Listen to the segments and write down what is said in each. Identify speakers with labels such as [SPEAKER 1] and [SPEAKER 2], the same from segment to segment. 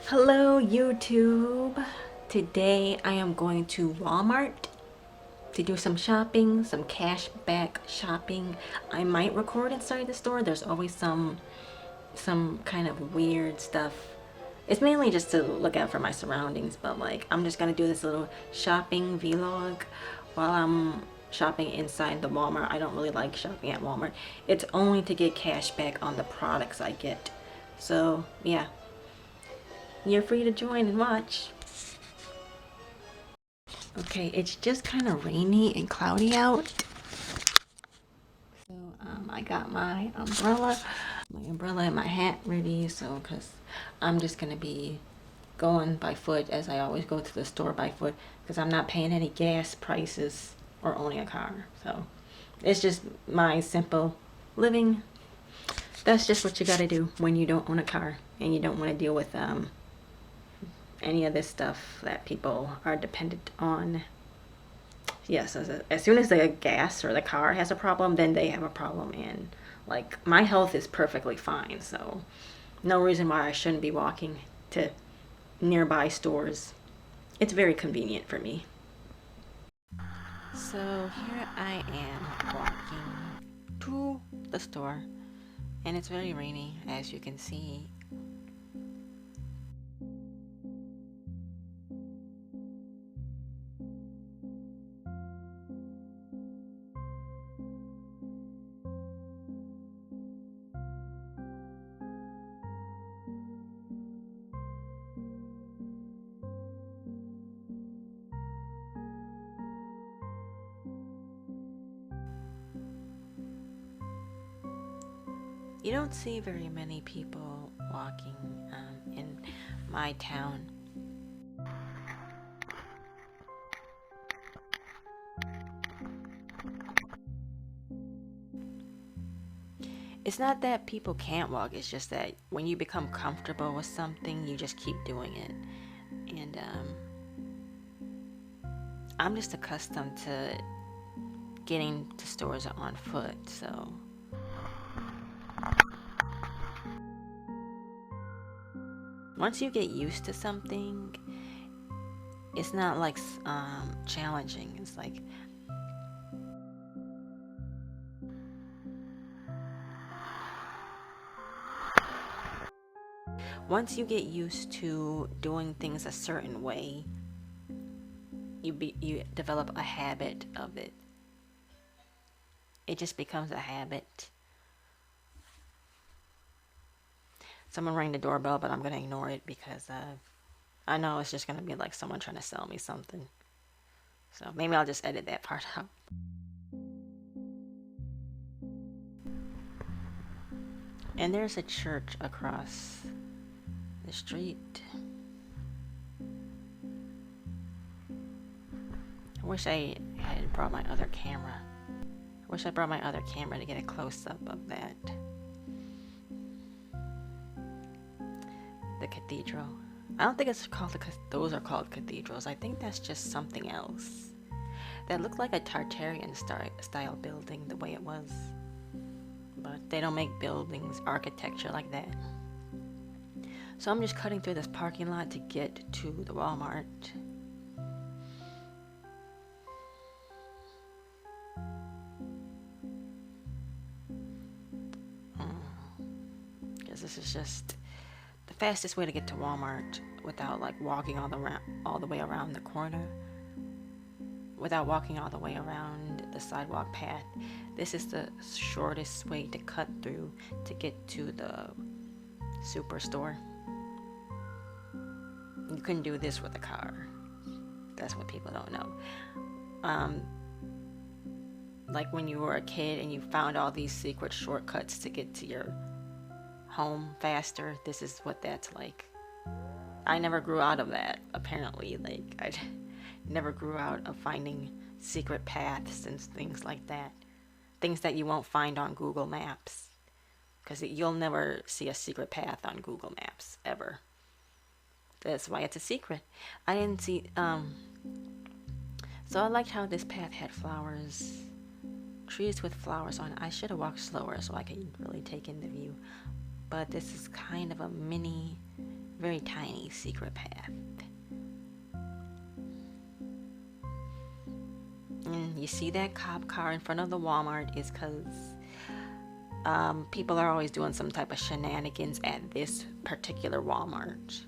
[SPEAKER 1] Hello YouTube. Today I am going to Walmart to do some shopping, some cashback shopping. I might record inside the store. There's always some kind of weird stuff. It's mainly just to look out for my surroundings, but like I'm just gonna do this little shopping vlog while I'm shopping inside the Walmart. I don't really like shopping at Walmart. It's only to get cash back on the products I get. So yeah, you're free to join and watch. Okay, it's just kind of rainy and cloudy out. So I got my umbrella and my hat ready. So, cause I'm just gonna be going by foot as I always go to the store by foot, because I'm not paying any gas prices or owning a car. So it's just my simple living. That's just what you gotta do when you don't own a car and you don't want to deal with any of this stuff that people are dependent on. Yes, as soon as the gas or the car has a problem, then they have a problem. And like my health is perfectly fine, so no reason why I shouldn't be walking to nearby stores. It's very convenient for me. So here I am walking to the store, and it's very rainy, as you can see. You don't see very many people walking in my town. It's not that people can't walk, it's just that when you become comfortable with something, you just keep doing it. And I'm just accustomed to getting to stores on foot, so once you get used to something, it's not like challenging. It's like once you get used to doing things a certain way, you develop a habit of it. It just becomes a habit. Someone rang the doorbell, but I'm gonna ignore it because I know it's just gonna be like someone trying to sell me something. So maybe I'll just edit that part out. And there's a church across the street. I wish I had brought my other camera. I wish I brought my other camera to get a close-up of that. The cathedral. I don't think it's called those are called cathedrals. I think that's just something else. That looked like a Tartarian style building the way it was. But they don't make buildings, architecture like that. So I'm just cutting through this parking lot to get to the Walmart. Because this is just the fastest way to get to Walmart without like walking all the way around the corner. Without walking all the way around the sidewalk path. This is the shortest way to cut through to get to the superstore. You couldn't do this with a car. That's what people don't know. Like when you were a kid and you found all these secret shortcuts to get to your home faster, this is what that's like. I never grew out of that, apparently. Like, I never grew out of finding secret paths and things like that. Things that you won't find on Google Maps. Because you'll never see a secret path on Google Maps, ever. That's why it's a secret. I didn't see, so I liked how this path had flowers. Trees with flowers on it. I should have walked slower so I could really take in the view. But this is kind of a mini Very tiny secret path. And you see that cop car in front of the Walmart is because people are always doing some type of shenanigans at this particular Walmart.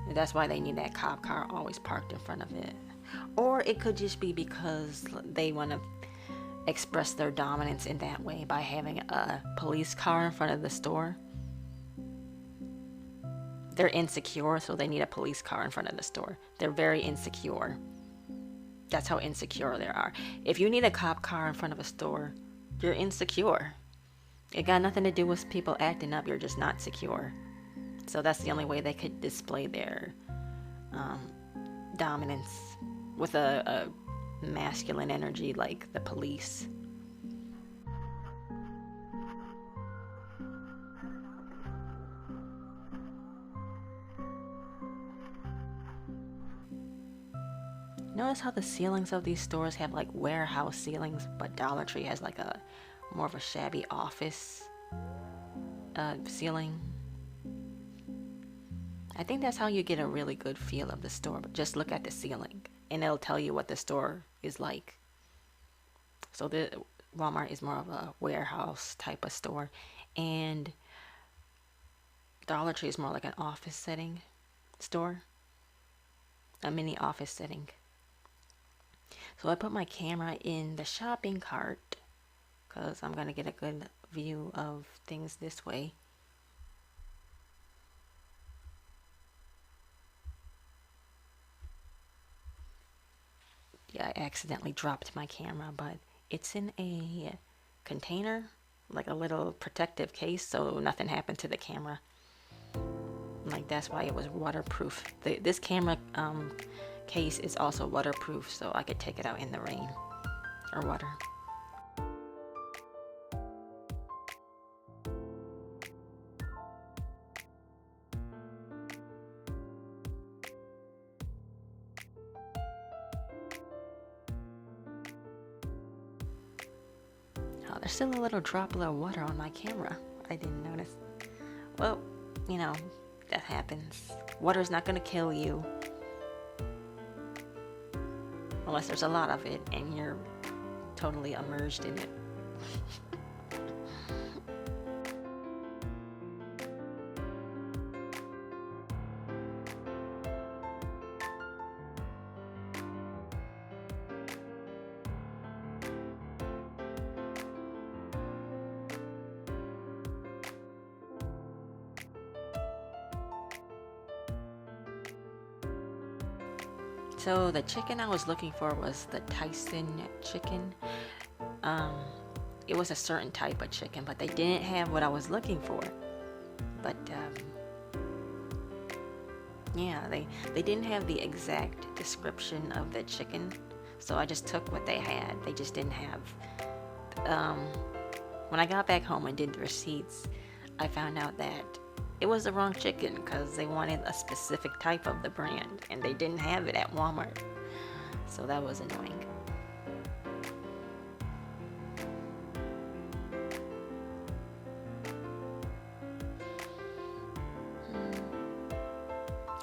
[SPEAKER 1] And that's why they need that cop car always parked in front of it. Or it could just be because they want to express their dominance in that way by having a police car in front of the store. They're insecure, so they need a police car in front of the store. They're very insecure. That's how insecure they are. If you need a cop car in front of a store, you're insecure. It got nothing to do with people acting up. You're just not secure. So that's the only way they could display their dominance with a masculine energy like the police. Notice how the ceilings of these stores have like warehouse ceilings, but Dollar Tree has like a more of a shabby office ceiling. I think that's how you get a really good feel of the store. But just look at the ceiling, and it'll tell you what the store is like. So the Walmart is more of a warehouse type of store, and Dollar Tree is more like an office setting store, a mini office setting. So I put my camera in the shopping cart because I'm going to get a good view of things this way. Yeah, I accidentally dropped my camera, but it's in a container, like a little protective case, so nothing happened to the camera. Like, that's why it was waterproof. This camera case is also waterproof, so I could take it out in the rain or water. Oh, there's still a little droplet of water on my camera. I didn't notice. Well, you know, that happens. Water's not gonna kill you. Unless there's a lot of it and you're totally immersed in it. So the chicken I was looking for was the Tyson chicken. It was a certain type of chicken, but they didn't have what I was looking for. But yeah, they didn't have the exact description of the chicken, so I just took what they had. They just didn't have. When I got back home and did the receipts, I found out that it was the wrong chicken because they wanted a specific type of the brand and they didn't have it at Walmart. So that was annoying.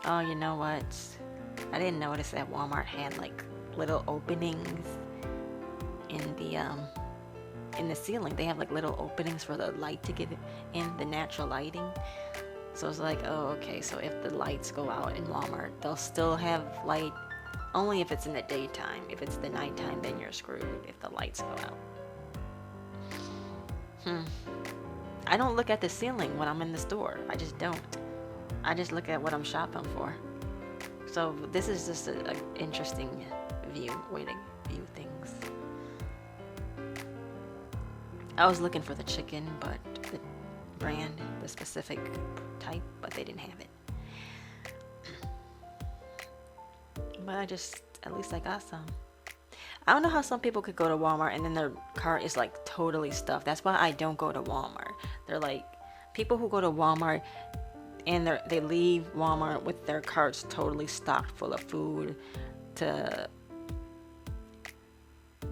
[SPEAKER 1] Oh, you know what? I didn't notice that Walmart had like little openings in the ceiling. They have like little openings for the light to get in, the natural lighting. So it's like, oh, okay, so if the lights go out in Walmart, they'll still have light only if it's in the daytime. If it's the nighttime, then you're screwed if the lights go out. I don't look at the ceiling when I'm in the store. I just don't. I just look at what I'm shopping for. So this is just an interesting way to view things. I was looking for the chicken, but the brand, the specific type, but they didn't have it. But at least I got some. I don't know how some people could go to Walmart and then their cart is like totally stuffed. That's why I don't go to Walmart. They're like, people who go to Walmart and they leave Walmart with their carts totally stocked full of food to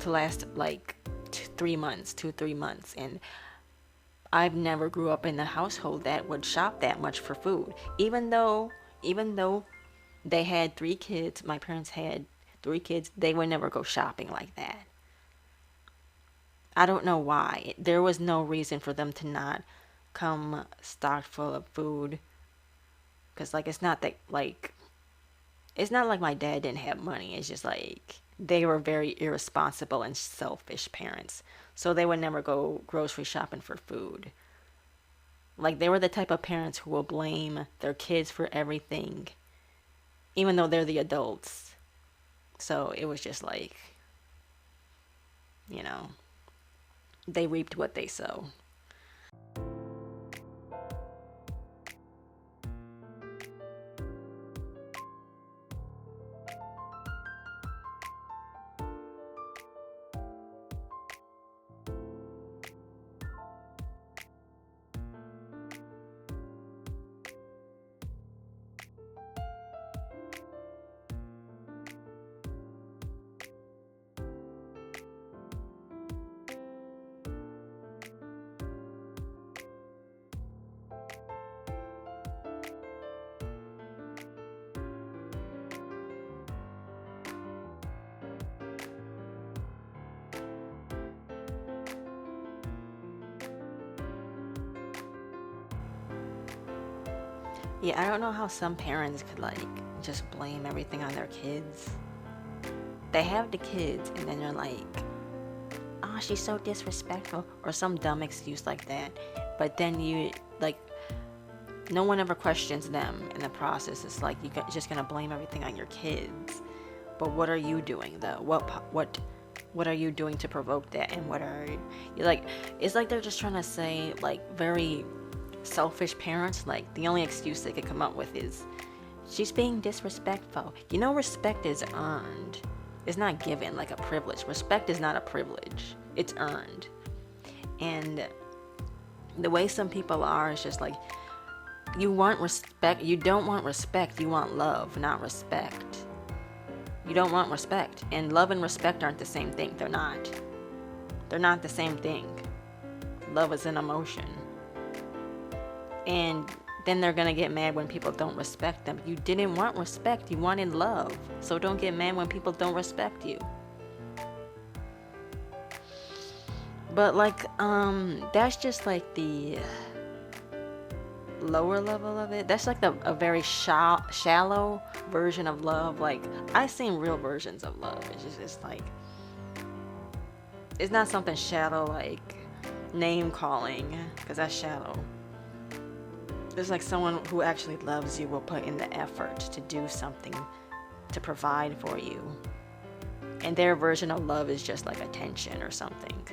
[SPEAKER 1] last like 3 months, 2-3 months. And I've never grew up in a household that would shop that much for food. Even though they had 3 kids, my parents had 3 kids, they would never go shopping like that. I don't know why. There was no reason for them to not come stocked full of food. Cause like it's not like my dad didn't have money. It's just like they were very irresponsible and selfish parents. So they would never go grocery shopping for food. Like they were the type of parents who will blame their kids for everything, even though they're the adults. So it was just like, you know, they reaped what they sow. Yeah, I don't know how some parents could like just blame everything on their kids. They have the kids and then they're like, oh, she's so disrespectful, or some dumb excuse like that. But then you like, no one ever questions them in the process. It's like you're just gonna blame everything on your kids. But what are you doing though? What are you doing to provoke that? And what are you like? It's like they're just trying to say like very selfish parents. Like the only excuse they could come up with is she's being disrespectful. You know, respect is earned. It's not given like a privilege. Respect is not a privilege. It's earned. And the way some people are is just like, you want respect. You don't want respect. You want love, not respect. You don't want respect. And love and respect aren't the same thing. They're not. They're not the same thing. Love is an emotion. And then they're gonna get mad when people don't respect them. You didn't want respect. You wanted love. So don't get mad when people don't respect you. But like, that's just like the lower level of it. That's like a very shallow version of love. Like I've seen real versions of love. It's like, it's not something shallow like name calling, because that's shallow. There's like someone who actually loves you will put in the effort to do something to provide for you. And their version of love is just like attention or something.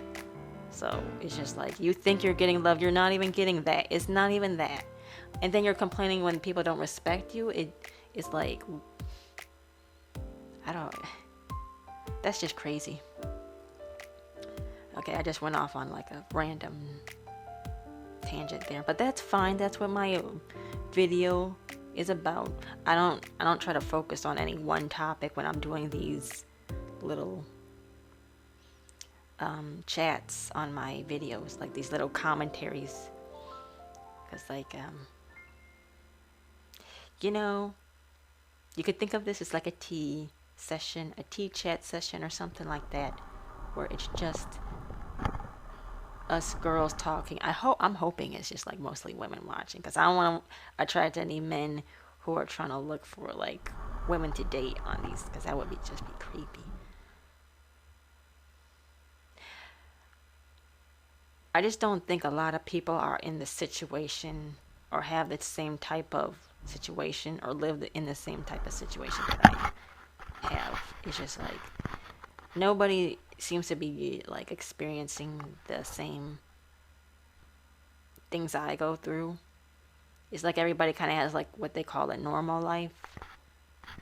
[SPEAKER 1] So it's just like, you think you're getting love, you're not even getting that. It's not even that. And then you're complaining when people don't respect you. It's like, that's just crazy. Okay, I just went off on like a random tangent there, but that's fine. That's what my video is about. I don't try to focus on any one topic when I'm doing these little chats on my videos, like these little commentaries, because like you know, you could think of this as like a tea session, a tea chat session or something like that, where it's just us girls talking. I'm hoping it's just like mostly women watching, because I don't want to attract any men who are trying to look for like women to date on these, because that would just be creepy. I just don't think a lot of people are in the situation or have the same type of situation or live in the same type of situation that I have. It's just like nobody seems to be like experiencing the same things I go through. It's like everybody kind of has like what they call a normal life,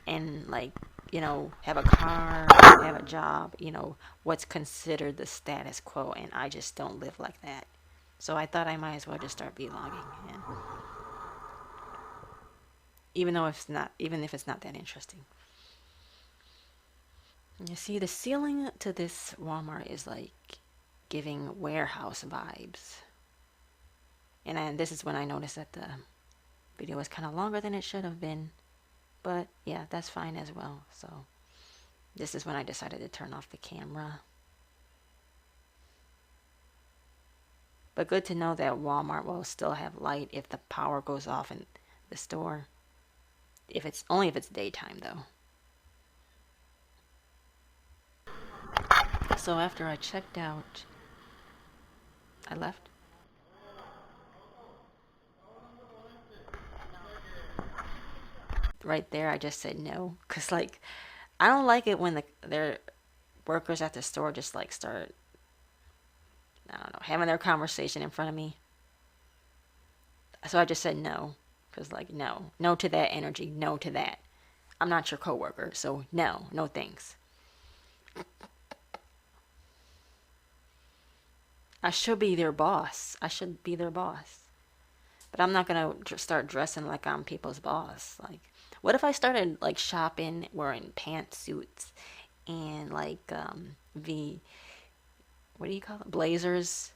[SPEAKER 1] and like, you know, have a car, have a job, you know, what's considered the status quo, and I just don't live like that. So I thought I might as well just start vlogging, and even if it's not that interesting. You see, the ceiling to this Walmart is like giving warehouse vibes. And this is when I noticed that the video was kind of longer than it should have been. But yeah, that's fine as well. So this is when I decided to turn off the camera. But good to know that Walmart will still have light if the power goes off in the store. Only if it's daytime though. So after I checked out, I left. Right there, I just said no, cause like I don't like it when their workers at the store just like start, I don't know, having their conversation in front of me. So I just said no, cause like no to that energy, no to that. I'm not your coworker, so no thanks. I should be their boss. I should be their boss. But I'm not gonna start dressing like I'm people's boss. Like, what if I started like shopping wearing pantsuits and like what do you call it, blazers,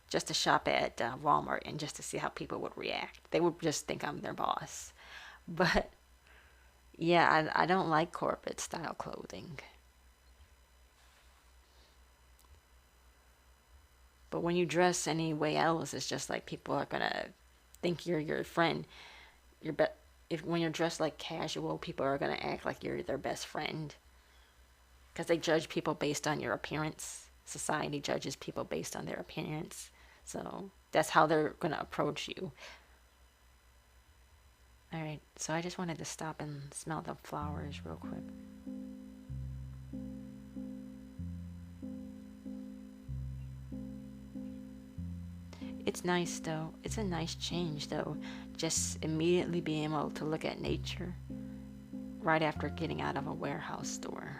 [SPEAKER 1] just to shop at Walmart and just to see how people would react? They would just think I'm their boss. But yeah, I don't like corporate style clothing. But when you dress any way else, it's just like people are gonna think you're your friend. If when you're dressed like casual, people are gonna act like you're their best friend. Because they judge people based on your appearance. Society judges people based on their appearance. So that's how they're gonna approach you. Alright, so I just wanted to stop and smell the flowers real quick. It's nice though. It's a nice change though. Just immediately being able to look at nature right after getting out of a warehouse store.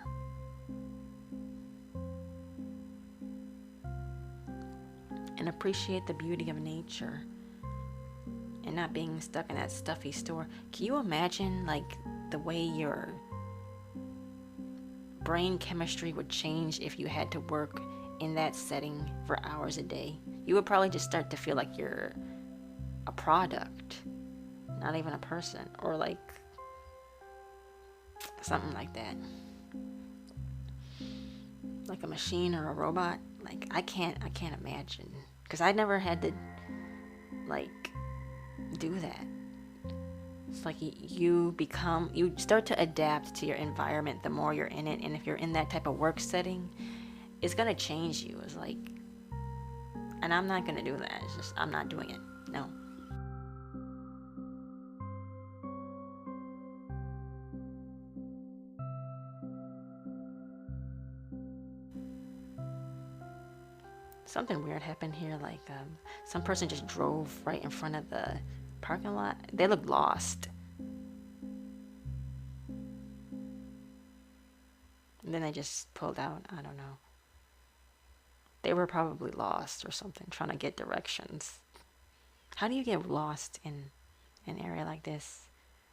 [SPEAKER 1] And appreciate the beauty of nature and not being stuck in that stuffy store. Can you imagine like the way your brain chemistry would change if you had to work in that setting for hours a day? You would probably just start to feel like you're a product, not even a person, or like something like that. Like a machine or a robot. Like I can't imagine, because I never had to like do that. It's like you start to adapt to your environment the more you're in it, and if you're in that type of work setting, it's gonna change you. It's like, and I'm not gonna do that. It's just, I'm not doing it. No. Something weird happened here. Like, some person just drove right in front of the parking lot. They looked lost. And then they just pulled out. I don't know. They were probably lost or something, trying to get directions. How do you get lost in an area like this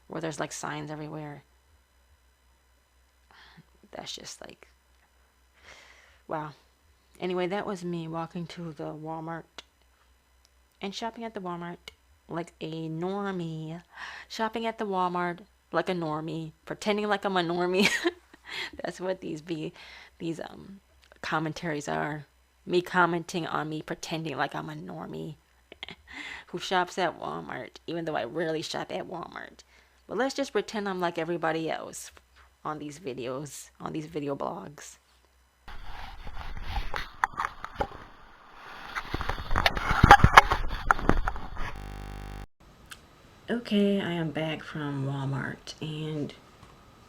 [SPEAKER 1] where there's like signs everywhere? That's just like, wow. Anyway, that was me walking to the Walmart and shopping at the Walmart like a normie. Shopping at the Walmart like a normie, pretending like I'm a normie. That's what these commentaries are. Me commenting on me pretending like I'm a normie who shops at Walmart, even though I rarely shop at Walmart. But let's just pretend I'm like everybody else on these videos, on these video blogs. Okay, I am back from Walmart, and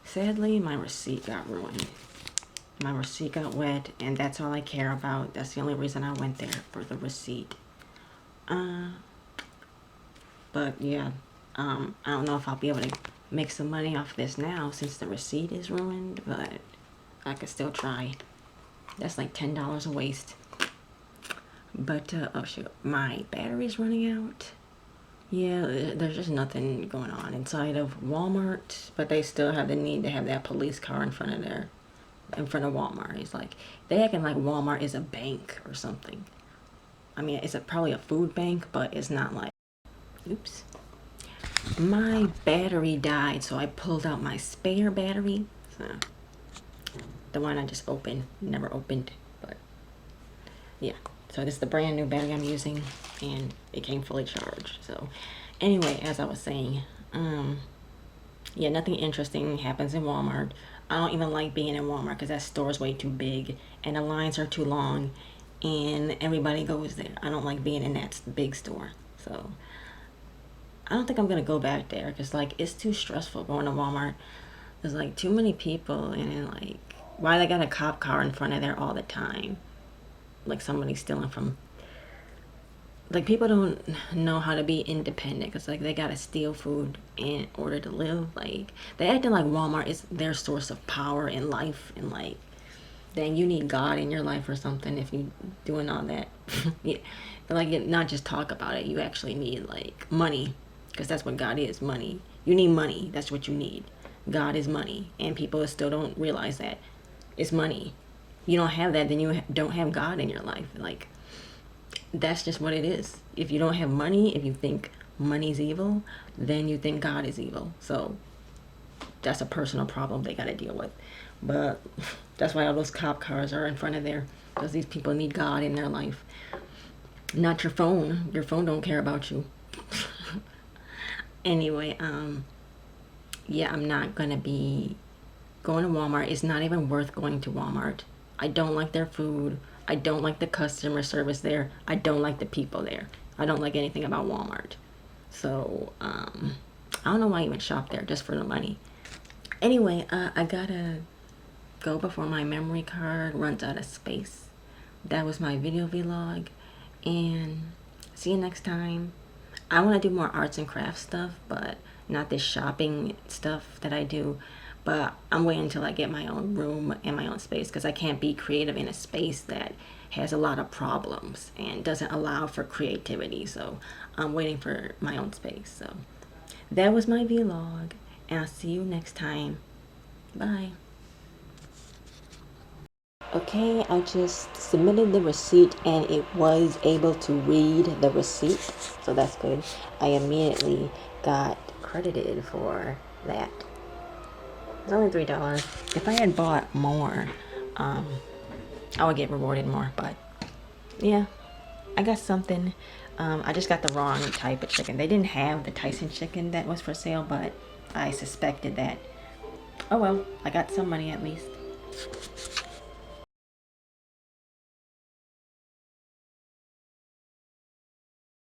[SPEAKER 1] sadly my receipt got ruined. My receipt got wet, and that's all I care about. That's the only reason I went there, for the receipt. But yeah, I don't know if I'll be able to make some money off this now since the receipt is ruined, but I could still try. That's like $10 a waste. But oh shoot, my battery's running out. Yeah, there's just nothing going on inside of Walmart, but they still have the need to have that police car in front of Walmart. It's like they acting like Walmart is a bank or something. I mean, it's probably a food bank, but it's not like oops, my battery died, so I pulled out my spare battery. So the one I just opened, never opened, but yeah. So this is the brand new battery I'm using, and it came fully charged. So anyway, as I was saying, yeah, nothing interesting happens in Walmart. I don't even like being in Walmart because that store is way too big and the lines are too long and everybody goes there. I don't like being in that big store. So I don't think I'm going to go back there because, like, it's too stressful going to Walmart. There's, like, too many people and then, like, why they got a cop car in front of there all the time? Like somebody's stealing from, like, people don't know how to be independent because, like, they gotta steal food in order to live. Like, they acting like Walmart is their source of power in life, and like, then you need God in your life or something if you doing all that. Yeah. Like, not just talk about it, you actually need like money, because that's what God is, money. You need money, that's what you need. God is money, and people still don't realize that it's money. You don't have that, then you don't have God in your life. Like, that's just what it is. If you don't have money, if you think money's evil, then you think God is evil. So that's a personal problem they got to deal with. But that's why all those cop cars are in front of there, because these people need God in their life, not your phone. Your phone don't care about you. Anyway, yeah, I'm not gonna be going to Walmart. It's not even worth going to Walmart. I don't like their food. I don't like the customer service there. I don't like the people there. I don't like anything about Walmart. So, I don't know why I even shop there, just for the money. Anyway, I gotta go before my memory card runs out of space. That was my video vlog, and see you next time. I want to do more arts and crafts stuff, but not this shopping stuff that I do. But I'm waiting until I get my own room and my own space, because I can't be creative in a space that has a lot of problems and doesn't allow for creativity. So I'm waiting for my own space. So that was my vlog, and I'll see you next time. Bye. Okay, I just submitted the receipt and it was able to read the receipt, so that's good. I immediately got credited for that. It's only $3. If I had bought more, I would get rewarded more, but yeah, I got something. I just got the wrong type of chicken. They didn't have the Tyson chicken that was for sale, but I suspected that. Oh well, I got some money at least.